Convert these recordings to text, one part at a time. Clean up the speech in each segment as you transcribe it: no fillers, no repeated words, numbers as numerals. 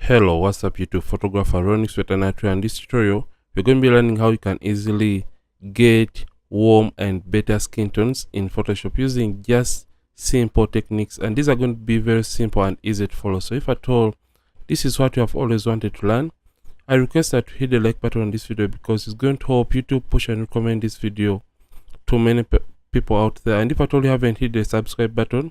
Hello, what's up YouTube? Photographer Ronix Vetanatri, and this tutorial we're going to be learning how you can easily get warm and better skin tones in Photoshop using just simple techniques, and these are going to be very simple and easy to follow. So if at all this is what you have always wanted to learn, I request that you hit the like button on this video because it's going to help YouTube push and recommend this video to many people out there. And if at all you haven't hit the subscribe button,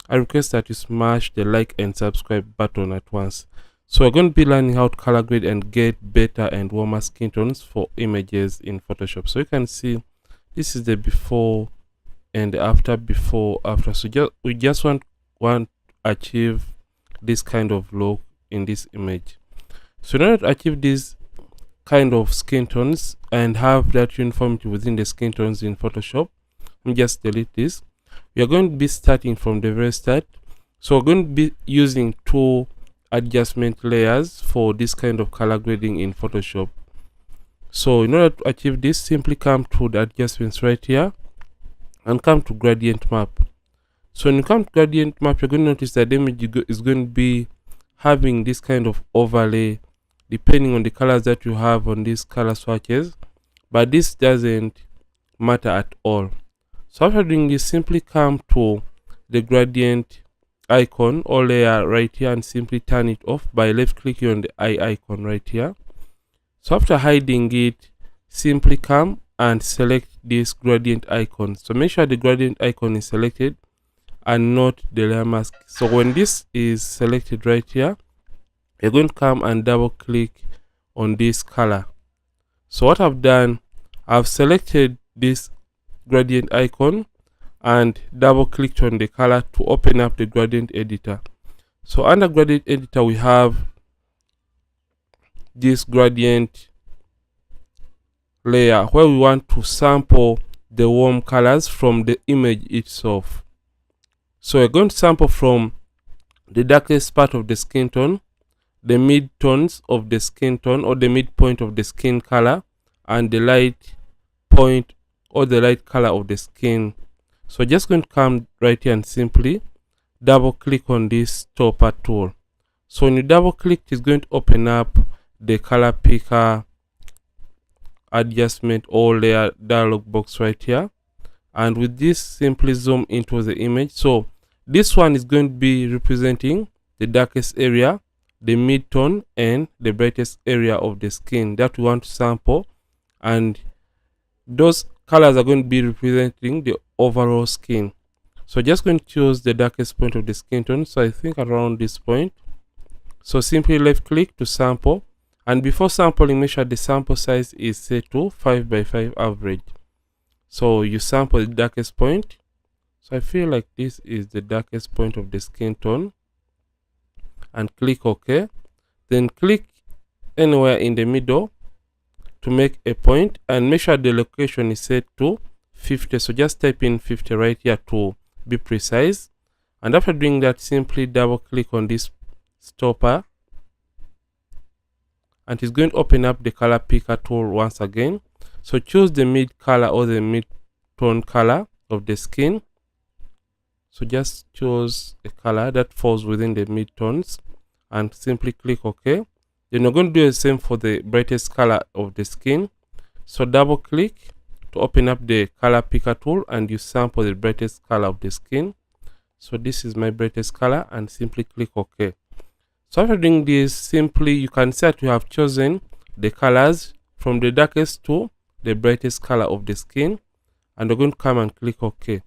I request that you smash the like and subscribe button at once. So we're going to be learning how to color grade and get better and warmer skin tones for images in Photoshop. So you can see this is the before and after, before, after. So we just want to achieve this kind of look in this image. So in order to achieve this kind of skin tones and have that uniformity within the skin tones in Photoshop, let me just delete this. We are going to be starting from the very start. So we're going to be using two adjustment layers for this kind of color grading in Photoshop. So in order to achieve this, simply come to the adjustments right here and come to gradient map. So when you come to gradient map, you're going to notice that the image is going to be having this kind of overlay depending on the colors that you have on these color swatches, but this doesn't matter at all. So after doing this, simply come to the gradient icon or layer right here and simply turn it off by left clicking on the eye icon right here. So after hiding it, simply come and select this gradient icon. So make sure the gradient icon is selected and not the layer mask. So when this is selected right here, you're going to come and double click on this color. So what I've done, I've selected this gradient icon and double clicked on the color to open up the gradient editor. So under gradient editor, we have this gradient layer where we want to sample the warm colors from the image itself. So we're going to sample from the darkest part of the skin tone, the mid tones of the skin tone or the midpoint of the skin color, and the light point or the light color of the skin. So just going to come right here and simply double click on this topper tool. So when you double click, it's going to open up the color picker adjustment or layer dialog box right here. And with this, simply zoom into the image. So this one is going to be representing the darkest area, the mid tone, and the brightest area of the skin that we want to sample. And those colors are going to be representing the overall skin. So just going to choose the darkest point of the skin tone, so I think around this point. So simply left click to sample, and before sampling, make sure the sample size is set to 5x5 average. So you sample the darkest point. So I feel like this is the darkest point of the skin tone, and click OK. Then click anywhere in the middle to make a point, and make sure the location is set to 50. So just type in 50 right here to be precise. And after doing that, simply double click on this stopper, and it's going to open up the color picker tool once again. So choose the mid color or the mid tone color of the skin. So just choose a color that falls within the mid tones and simply click OK. Then we're going to do the same for the brightest color of the skin. So double click to open up the color picker tool and you sample the brightest color of the skin. So this is my brightest color, and simply click OK. So after doing this, simply you can see that you have chosen the colors from the darkest to the brightest color of the skin, and we're going to come and click OK.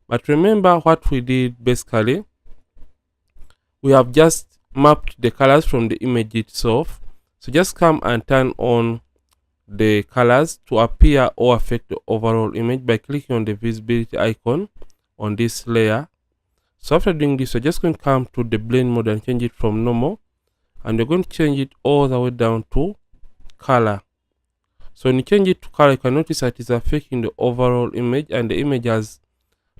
But remember what we did basically, we have just mapped the colors from the image itself. So just come and turn on the colors to appear or affect the overall image by clicking on the visibility icon on this layer. So after doing this, we're just going to come to the blend mode and change it from normal, and we're going to change it all the way down to color. So when you change it to color, you can notice that it's affecting the overall image, and the image has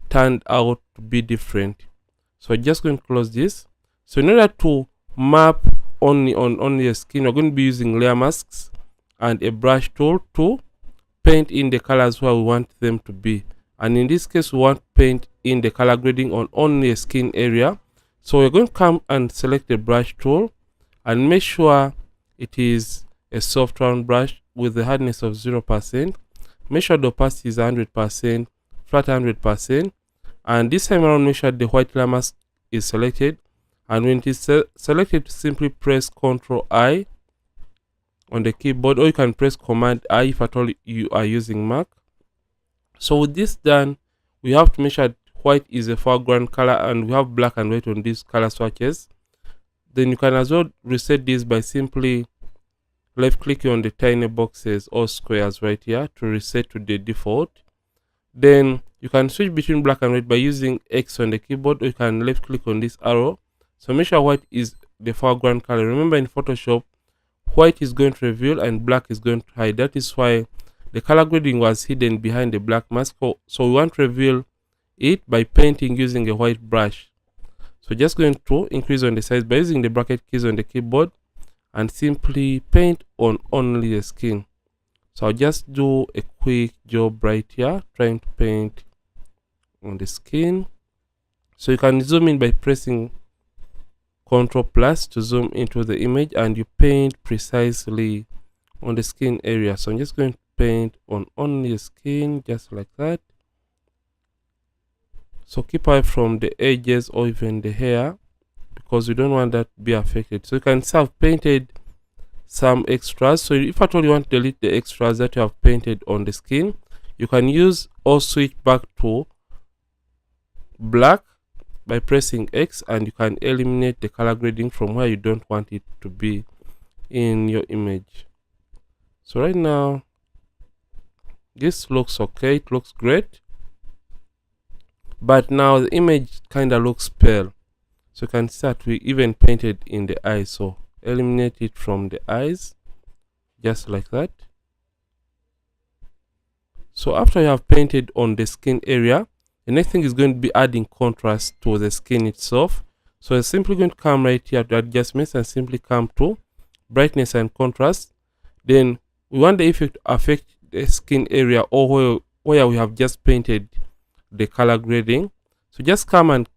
turned out to be different. So we're just going to close this. So in order to map only on the skin, we're going to be using layer masks and a brush tool to paint in the colors where we want them to be. And in this case, we want to paint in the color grading on only a skin area. So we're going to come and select the brush tool and make sure it is a soft round brush with the hardness of 0%. Make sure the opacity is 100%, flat 100%, and this time around make sure the white layer mask is selected, and when it is selected, simply press Ctrl I on the keyboard, or you can press Command I if at all you are using Mac. So with this done, we have to make sure white is a foreground color and we have black and white on these color swatches. Then you can as well reset this by simply left clicking on the tiny boxes or squares right here to reset to the default. Then you can switch between black and white by using X on the keyboard, or you can left click on this arrow. So make sure white is the foreground color. Remember, in Photoshop, white is going to reveal and black is going to hide. That is why the color grading was hidden behind the black mask. So we want to reveal it by painting using a white brush. So just going to increase on the size by using the bracket keys on the keyboard and simply paint on only the skin. So I'll just do a quick job right here, trying to paint on the skin. So you can zoom in by pressing Ctrl plus to zoom into the image, and you paint precisely on the skin area. So I'm just going to paint on only the skin, just like that. So keep away from the edges or even the hair, because we don't want that to be affected. So you can see I've painted some extras. So if at all you want to delete the extras that you have painted on the skin, you can use or switch back to black by pressing X, and you can eliminate the color grading from where you don't want it to be in your image. So right now this looks okay, it looks great, but now the image kind of looks pale. So you can see that we even painted in the eyes. So eliminate it from the eyes, just like that. So after you have painted on the skin area, the next thing is going to be adding contrast to the skin itself. So I'm simply going to come right here to adjustments and simply come to brightness and contrast. Then we want the effect to affect the skin area or where we have just painted the color grading. So just come and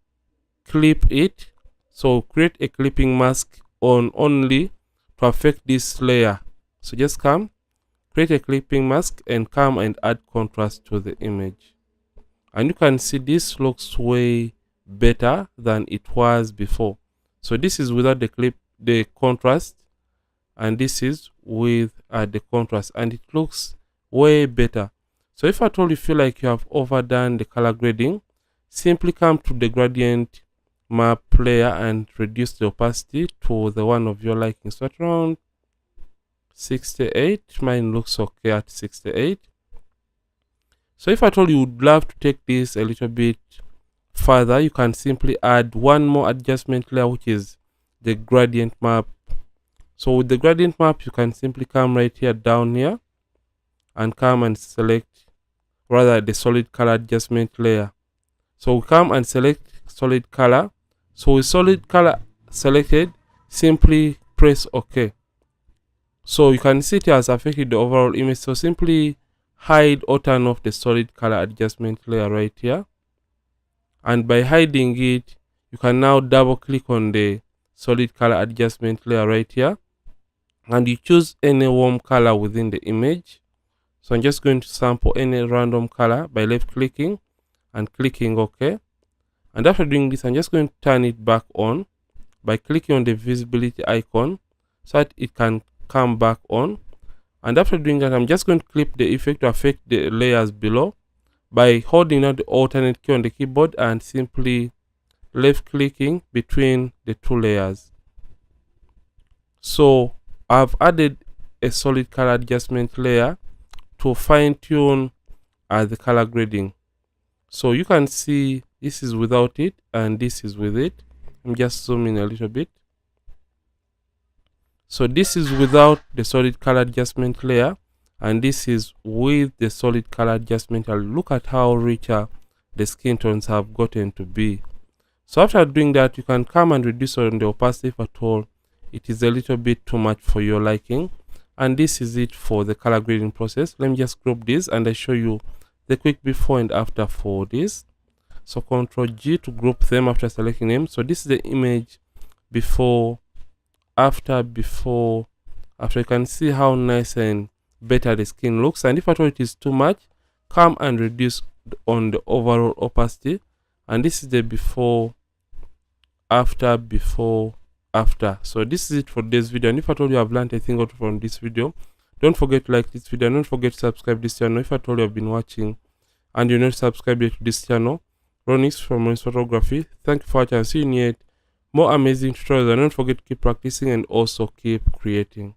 clip it. So create a clipping mask on only to affect this layer. So just come, create a clipping mask and come and add contrast to the image. And you can see this looks way better than it was before. So this is without the contrast, and this is with the contrast, and it looks way better. So if at all you feel like you have overdone the color grading, simply come to the gradient map layer and reduce the opacity to the one of your liking. So at around 68, mine looks okay at 68. So if at all you would love to take this a little bit further, you can simply add one more adjustment layer, which is the gradient map. So with the gradient map, you can simply come right here down here and come and select rather the solid color adjustment layer. So we come and select solid color. So with solid color selected, simply press OK. So you can see it has affected the overall image. So simply hide or turn off the solid color adjustment layer right here, and by hiding it, you can now double click on the solid color adjustment layer right here, and you choose any warm color within the image. So I'm just going to sample any random color by left clicking and clicking OK. And after doing this, I'm just going to turn it back on by clicking on the visibility icon so that it can come back on. And after doing that, I'm just going to clip the effect to affect the layers below by holding down the alternate key on the keyboard and simply left clicking between the two layers. So I've added a solid color adjustment layer to fine tune the color grading. So you can see this is without it and this is with it. I'm just zooming a little bit. So this is without the solid color adjustment layer, and this is with the solid color adjustment. And look at how richer the skin tones have gotten to be. So after doing that, you can come and reduce on the opacity if at all it is a little bit too much for your liking. And this is it for the color grading process. Let me just group this and I show you the quick before and after for this. So Ctrl G to group them after selecting them. So this is the image before after, before, after. You can see how nice and better the skin looks. And if at all it is too much, come and reduce on the overall opacity. And this is the before, after, before, after. So this is it for this video. And if at all you have learned a thing or two from this video, don't forget to like this video and don't forget to subscribe this channel. If at all you have been watching and you're not subscribed yet to this channel, Ronix from Ronix Photography, thank you for watching and see you in yet more amazing tutorials. And don't forget to keep practicing and also keep creating.